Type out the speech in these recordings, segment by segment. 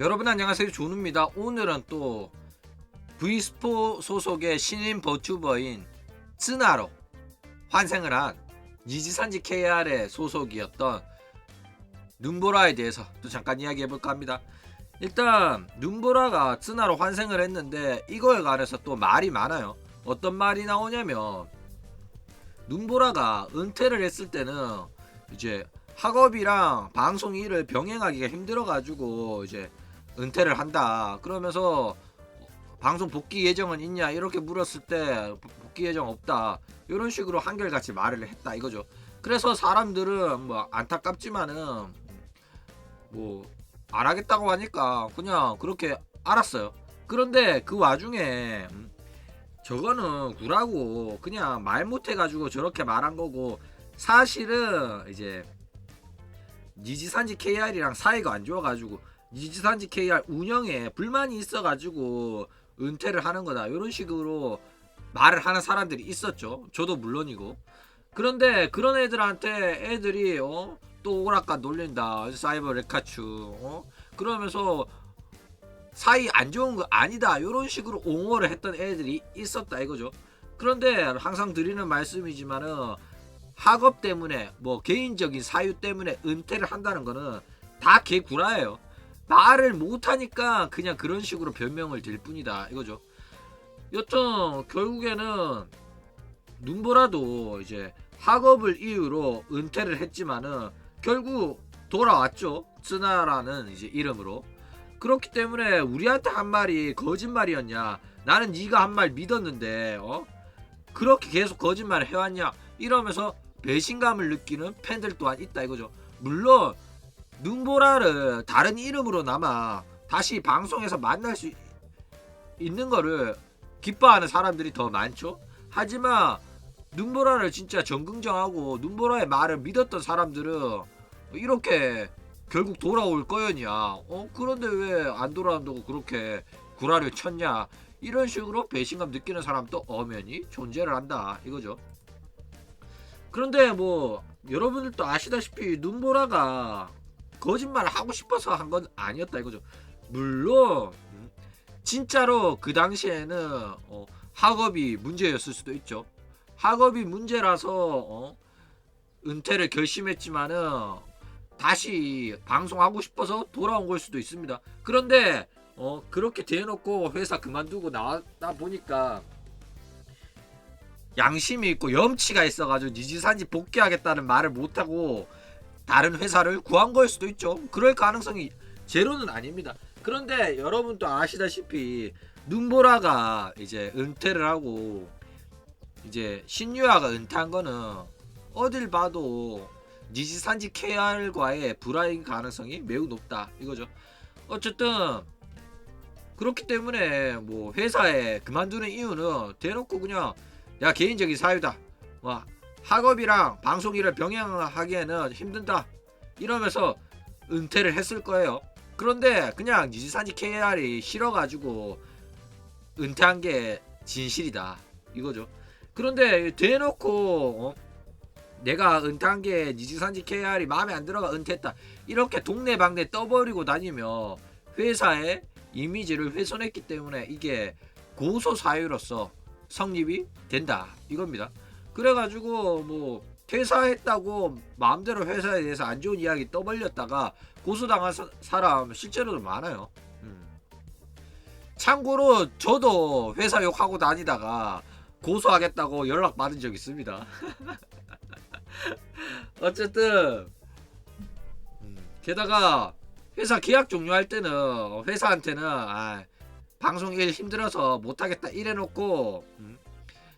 여러분 안녕하세요, 준우입니다. 오늘은 또 V스포 소속의 신인 버튜버인 쯔나로 환생을 한 니지산지 KR의 소속이었던 눈보라에 대해서 또 잠깐 이야기해볼까 합니다. 일단 눈보라가 쯔나로 환생을 했는데 이거에 관해서 또 말이 많아요. 어떤 말이 나오냐면 눈보라가 은퇴를 했을 때는 이제 학업이랑 방송 일을 병행하기가 힘들어가지고 이제 은퇴를 한다. 그러면서 방송 복귀 예정은 있냐 이렇게 물었을 때 복귀 예정 없다. 이런 식으로 한결같이 말을 했다 이거죠. 그래서 사람들은 뭐 안타깝지만은 뭐 안 하겠다고 하니까 그냥 그렇게 알았어요. 그런데 그 와중에 저거는 구라고 그냥 말 못해가지고 저렇게 말한 거고, 사실은 이제 니지산지 KR이랑 사이가 안 좋아가지고 니지산지 KR 운영에 불만이 있어가지고 은퇴를 하는 거다 이런 식으로 말을 하는 사람들이 있었죠. 저도 물론이고. 그런데 그런 애들한테 애들이 또 오락가 놀린다 사이버 레카츄 그러면서 사이 안 좋은 거 아니다 이런 식으로 옹호를 했던 애들이 있었다 이거죠. 그런데 항상 드리는 말씀이지만은 학업 때문에 뭐 개인적인 사유 때문에 은퇴를 한다는 거는 다 개구라예요. 말을 못하니까 그냥 그런 식으로 변명을 댈 뿐이다 이거죠. 여튼 결국에는 눈보라도 이제 학업을 이유로 은퇴를 했지만은 결국 돌아왔죠. 쯔나라는 이제 이름으로. 그렇기 때문에 우리한테 한 말이 거짓말이었냐, 나는 네가 한 말 믿었는데 그렇게 계속 거짓말을 해왔냐 이러면서 배신감을 느끼는 팬들 또한 있다 이거죠. 물론 눈보라를 다른 이름으로나마 다시 방송에서 만날 수 있는 거를 기뻐하는 사람들이 더 많죠. 하지만 눈보라를 진짜 정긍정하고 눈보라의 말을 믿었던 사람들은 이렇게 결국 돌아올 거였냐, 그런데 왜 안 돌아온다고 그렇게 구라를 쳤냐, 이런 식으로 배신감 느끼는 사람도 엄연히 존재를 한다 이거죠. 그런데 뭐 여러분들도 아시다시피 눈보라가 거짓말을 하고 싶어서 한 건 아니었다 이거죠. 물론 진짜로 그 당시에는 학업이 문제였을 수도 있죠. 학업이 문제라서 은퇴를 결심했지만은 다시 방송하고 싶어서 돌아온 걸 수도 있습니다. 그런데 그렇게 대놓고 회사 그만두고 나왔다 보니까 양심이 있고 염치가 있어가지고 니지산지 복귀하겠다는 말을 못하고 다른 회사를 구한 걸 수도 있죠. 그럴 가능성이 제로는 아닙니다. 그런데 여러분도 아시다시피 눈보라가 이제 은퇴를 하고 이제 신유아가 은퇴한 거는 어딜 봐도 니지산지 KR과의 불화인 가능성이 매우 높다 이거죠. 어쨌든 그렇기 때문에 뭐 회사에 그만두는 이유는 대놓고 그냥 야 개인적인 사유다, 뭐 학업이랑 방송 일을 병행하기에는 힘든다 이러면서 은퇴를 했을 거예요. 그런데 그냥 니지산지 KR이 싫어가지고 은퇴한 게 진실이다 이거죠. 그런데 대놓고 내가 은퇴한 게 니지산지 KR이 마음에 안 들어가 은퇴했다 이렇게 동네방네 떠버리고 다니며 회사의 이미지를 훼손했기 때문에 이게 고소 사유로서 성립이 된다 이겁니다. 그래가지고 뭐 퇴사했다고 마음대로 회사에 대해서 안 좋은 이야기 떠벌렸다가 고소당한 사람 실제로도 많아요. 참고로 저도 회사 욕하고 다니다가 고소하겠다고 연락 받은 적 있습니다. 어쨌든 게다가 회사 계약 종료할 때는 회사한테는 방송 일 힘들어서 못하겠다 이래놓고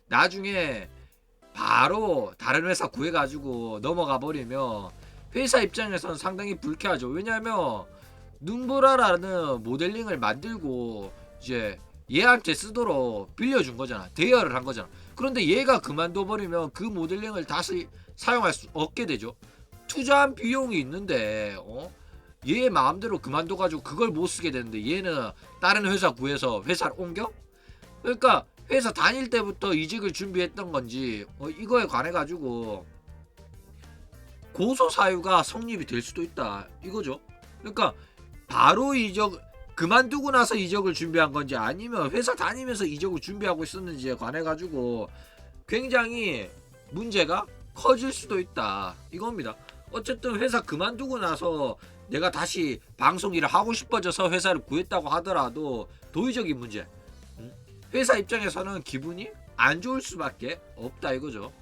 나중에 바로 다른 회사 구해가지고 넘어가 버리면 회사 입장에서는 상당히 불쾌하죠. 왜냐하면 눈보라라는 모델링을 만들고 이제 얘한테 쓰도록 빌려준 거잖아. 대여를 한 거잖아. 그런데 얘가 그만둬 버리면 그 모델링을 다시 사용할 수 없게 되죠. 투자한 비용이 있는데 얘 마음대로 그만둬가지고 그걸 못 쓰게 되는데 얘는 다른 회사 구해서 회사를 옮겨? 그러니까 회사 다닐 때부터 이직을 준비했던 건지 이거에 관해 가지고 고소 사유가 성립이 될 수도 있다 이거죠. 그러니까 바로 그만두고 나서 이적을 준비한 건지 아니면 회사 다니면서 이적을 준비하고 있었는지에 관해 가지고 굉장히 문제가 커질 수도 있다 이겁니다. 어쨌든 회사 그만두고 나서 내가 다시 방송 일을 하고 싶어져서 회사를 구했다고 하더라도 도의적인 문제, 회사 입장에서는 기분이 안 좋을 수밖에 없다 이거죠.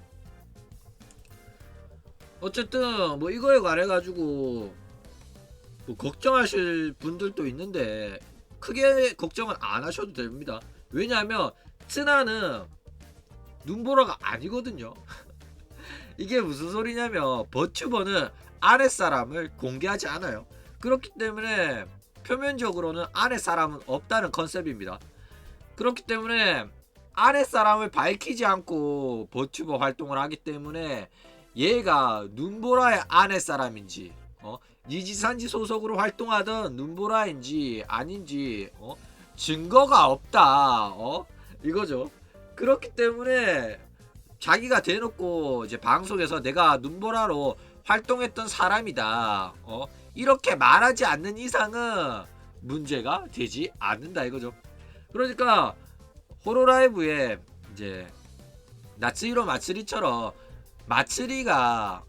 어쨌든 뭐 이거에 관해 가지고 뭐 걱정하실 분들도 있는데 크게 걱정은 안 하셔도 됩니다. 왜냐하면 쯔나는 눈보라가 아니거든요. 이게 무슨 소리냐면 버튜버는 아랫사람을 공개하지 않아요. 그렇기 때문에 표면적으로는 아랫사람은 없다는 컨셉입니다. 그렇기 때문에 아랫사람을 밝히지 않고 버튜버 활동을 하기 때문에 얘가 눈보라의 아랫사람인지 니지산지 소속으로 활동하던 눈보라인지 아닌지 증거가 없다 이거죠. 그렇기 때문에 자기가 대놓고 이제 방송에서 내가 눈보라로 활동했던 사람이다 이렇게 말하지 않는 이상은 문제가 되지 않는다 이거죠. 그러니까 호로라이브에 이제 나츠히로 마츠리처럼 마츠리가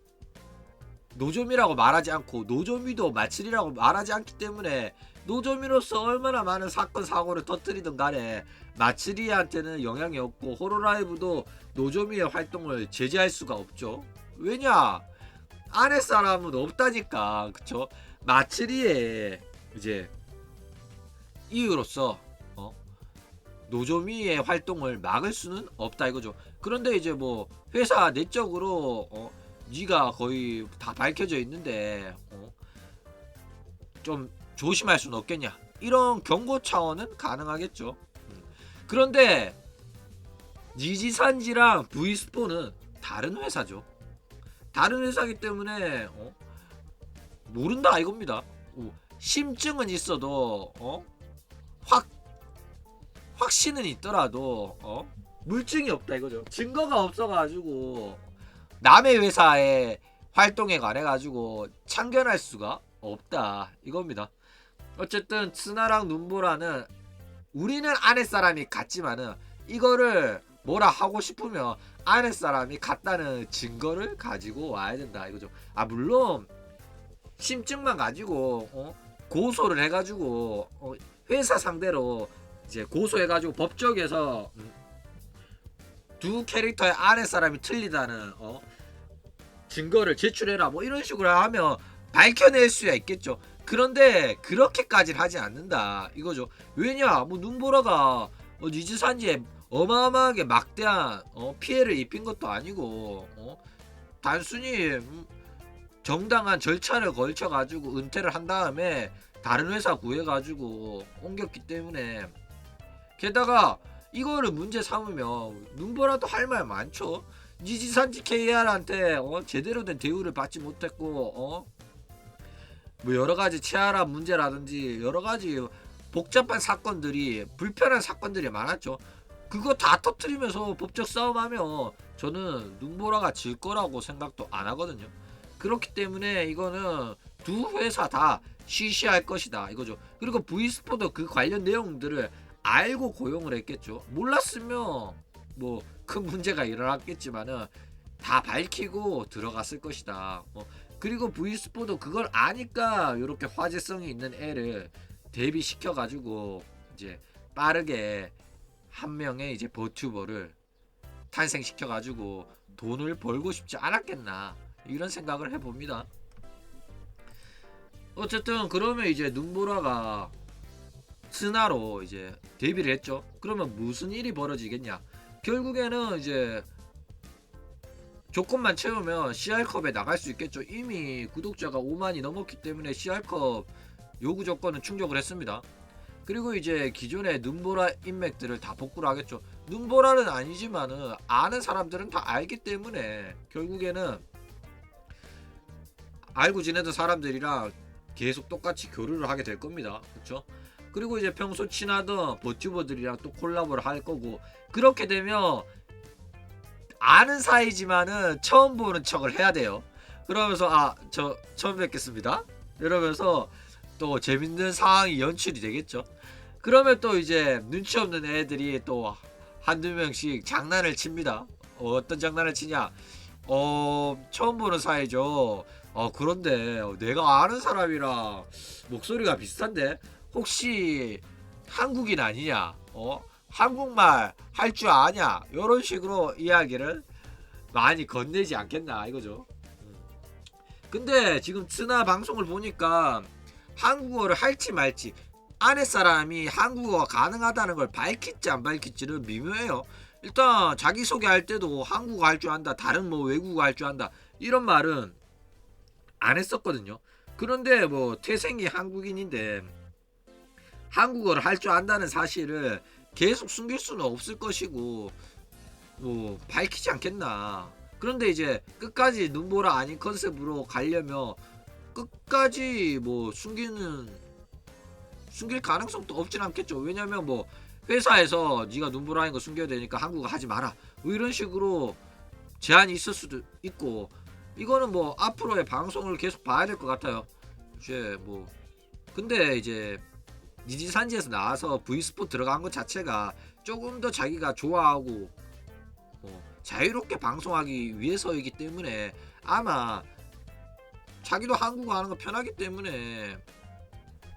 노조미라고 말하지 않고 노조미도 마츠리라고 말하지 않기 때문에 노조미로서 얼마나 많은 사건 사고를 터뜨리든 간에 마츠리한테는 영향이 없고 호로라이브도 노조미의 활동을 제재할 수가 없죠. 왜냐? 아랫사람은 없다니까. 그쵸? 마츠리의 이제 이유로서 노조미의 활동을 막을 수는 없다 이거죠. 그런데 이제 뭐 회사 내적으로 니가 거의 다 밝혀져 있는데 좀 조심할 수는 없겠냐 이런 경고 차원은 가능하겠죠. 그런데 니지산지랑 V스포는 다른 회사죠. 다른 회사기 때문에 모른다 이겁니다. 심증은 있어도 확신은 있더라도 물증이 없다 이거죠. 증거가 없어가지고 남의 회사의 활동에 관해 가지고 참견할 수가 없다 이겁니다. 어쨌든 츠나랑 눈보라는 우리는 아랫사람이 같지만은 이거를 뭐라 하고 싶으면 아랫사람이 같다는 증거를 가지고 와야 된다 이거죠. 물론 심증만 가지고 고소를 해가지고 회사 상대로 이제 고소해가지고 법정에서 두 캐릭터의 아랫사람이 틀리다는 증거를 제출해라 뭐 이런 식으로 하면 밝혀낼 수야 있겠죠. 그런데 그렇게까지는 하지 않는다 이거죠. 왜냐 뭐 눈보라가 니즈산지에 어마어마하게 막대한 피해를 입힌 것도 아니고 단순히 정당한 절차를 걸쳐 가지고 은퇴를 한 다음에 다른 회사 구해 가지고 옮겼기 때문에 게다가 이거를 문제 삼으면 눈보라도 할 말 많죠. 니지산지 KR한테 제대로 된 대우를 받지 못했고 뭐 여러가지 치아라 문제라든지 여러가지 복잡한 사건들이 불편한 사건들이 많았죠. 그거 다 터뜨리면서 법적 싸움하면 저는 눈보라가 질 거라고 생각도 안 하거든요. 그렇기 때문에 이거는 두 회사 다 쉬쉬할 것이다 이거죠. 그리고 V스포도 그 관련 내용들을 알고 고용을 했겠죠. 몰랐으면 뭐 큰 문제가 일어났겠지만은 다 밝히고 들어갔을 것이다. 그리고 V스포도 그걸 아니까 이렇게 화제성이 있는 애를 데뷔시켜 가지고 이제 빠르게 한 명의 이제 버튜버를 탄생시켜 가지고 돈을 벌고 싶지 않았겠나 이런 생각을 해봅니다. 어쨌든 그러면 이제 눈보라가 스나로 이제 데뷔를 했죠. 그러면 무슨 일이 벌어지겠냐? 결국에는 이제 조건만 채우면 CR컵에 나갈 수 있겠죠. 이미 구독자가 5만이 넘었기 때문에 CR컵 요구 조건은 충족을 했습니다. 그리고 이제 기존의 눈보라 인맥들을 다 복구를 하겠죠. 눈보라는 아니지만은 아는 사람들은 다 알기 때문에 결국에는 알고 지내던 사람들이랑 계속 똑같이 교류를 하게 될 겁니다. 그렇죠? 그리고 이제 평소 친하던 버튜버들이랑 또 콜라보를 할 거고 그렇게 되면 아는 사이지만은 처음 보는 척을 해야 돼요. 그러면서 저 처음 뵙겠습니다 이러면서 또 재밌는 상황이 연출이 되겠죠. 그러면 또 이제 눈치 없는 애들이 또 한두 명씩 장난을 칩니다. 어떤 장난을 치냐? 처음 보는 사이죠. 그런데 내가 아는 사람이랑 목소리가 비슷한데 혹시 한국인 아니냐? 한국말 할 줄 아냐? 이런 식으로 이야기를 많이 건네지 않겠나 이거죠. 근데 지금 트나 방송을 보니까 한국어를 할지 말지 아내 사람이 한국어가 가능하다는 걸 밝힐지 안 밝힐지는 미묘해요. 일단 자기소개할 때도 한국어 할 줄 안다, 다른 뭐 외국어 할 줄 안다 이런 말은 안 했었거든요. 그런데 뭐 태생이 한국인인데 한국어를 할 줄 안다는 사실을 계속 숨길 수는 없을 것이고 뭐 밝히지 않겠나. 그런데 이제 끝까지 눈보라 아닌 컨셉으로 가려면 끝까지 뭐 숨길 가능성도 없진 않겠죠. 왜냐면 뭐 회사에서 네가 눈보라인 거 숨겨야 되니까 한국어 하지 마라 뭐 이런 식으로 제한이 있을 수도 있고, 이거는 뭐 앞으로의 방송을 계속 봐야 될 것 같아요. 이제 뭐 근데 이제 니지산지에서 나와서 V스포 들어간 것 자체가 조금 더 자기가 좋아하고 자유롭게 방송하기 위해서이기 때문에 아마 자기도 한국어 하는 거 편하기 때문에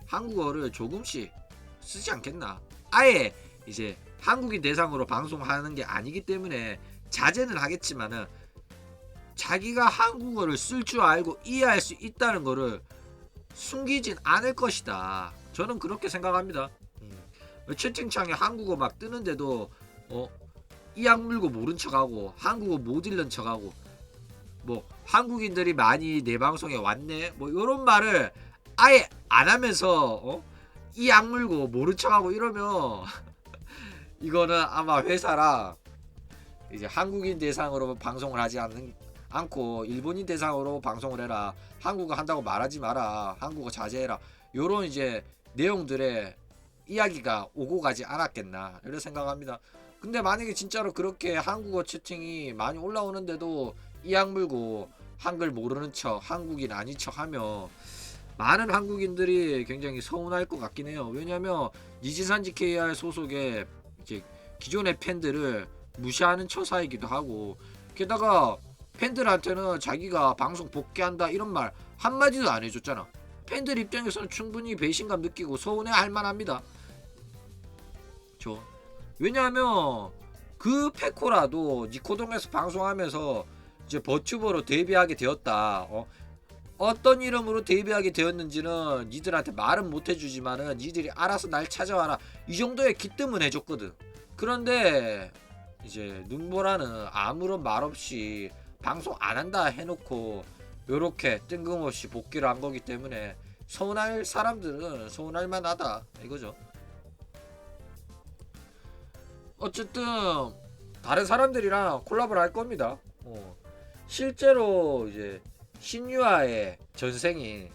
한국어를 조금씩 쓰지 않겠나. 아예 이제 한국인 대상으로 방송하는 게 아니기 때문에 자제는 하겠지만은 자기가 한국어를 쓸 줄 알고 이해할 수 있다는 거를 숨기진 않을 것이다. 저는 그렇게 생각합니다. 채팅창에 한국어 막 뜨는데도 이악 물고 모른 척하고 한국어 못 읽는 척하고 뭐 한국인들이 많이 내 방송에 왔네 뭐 이런 말을 아예 안 하면서 이악 물고 모른 척하고 이러면 이거는 아마 회사랑 이제 한국인 대상으로 방송을 하지 않고 일본인 대상으로 방송을 해라, 한국어 한다고 말하지 마라, 한국어 자제해라, 요런 이제 내용들의 이야기가 오고 가지 않았겠나 이렇게 생각합니다. 근데 만약에 진짜로 그렇게 한국어 채팅이 많이 올라오는데도 이악 물고 한글 모르는 척 한국인 아닌 척 하면 많은 한국인들이 굉장히 서운할 것 같긴 해요. 왜냐면 니지산지 KR 소속의 이제 기존의 팬들을 무시하는 처사이기도 하고, 게다가 팬들한테는 자기가 방송 복귀한다 이런 말 한마디도 안 해줬잖아. 팬들 입장에서는 충분히 배신감 느끼고 서운해 할 만합니다. 왜냐하면 그 페코라도 니코동에서 방송하면서 이제 버튜버로 데뷔하게 되었다. 어떤 이름으로 데뷔하게 되었는지는 니들한테 말은 못 해주지만은 니들이 알아서 날 찾아와라 이 정도의 기뜸은 해줬거든. 그런데 이제 눈보라는 아무런 말 없이 방송 안 한다 해놓고 요렇게 뜬금없이 복귀를 한 거기 때문에 서운할 사람들은 서운할 만하다 이거죠. 어쨌든 다른 사람들이랑 콜라보를 할 겁니다. 실제로 이제 신유아의 전생인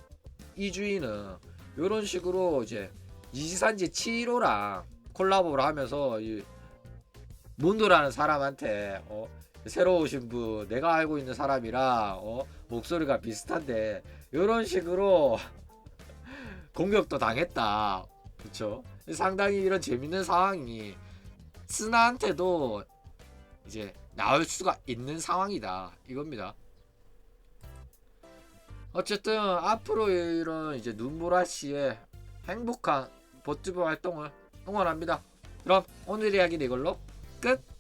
이주인은 이런 식으로 이제 니지산지 치히로랑 콜라보를 하면서 이 몬도라는 사람한테 새로 오신 분 내가 알고 있는 사람이랑 목소리가 비슷한데 이런 식으로 공격도 당했다. 그쵸? 상당히 이런 재밌는 상황이 스나한테도 이제 나올 수가 있는 상황이다 이겁니다. 어쨌든 앞으로 이런 이제 눈보라 씨의 행복한 버튜버 활동을 응원합니다. 그럼 오늘 이야기는 이걸로 끝.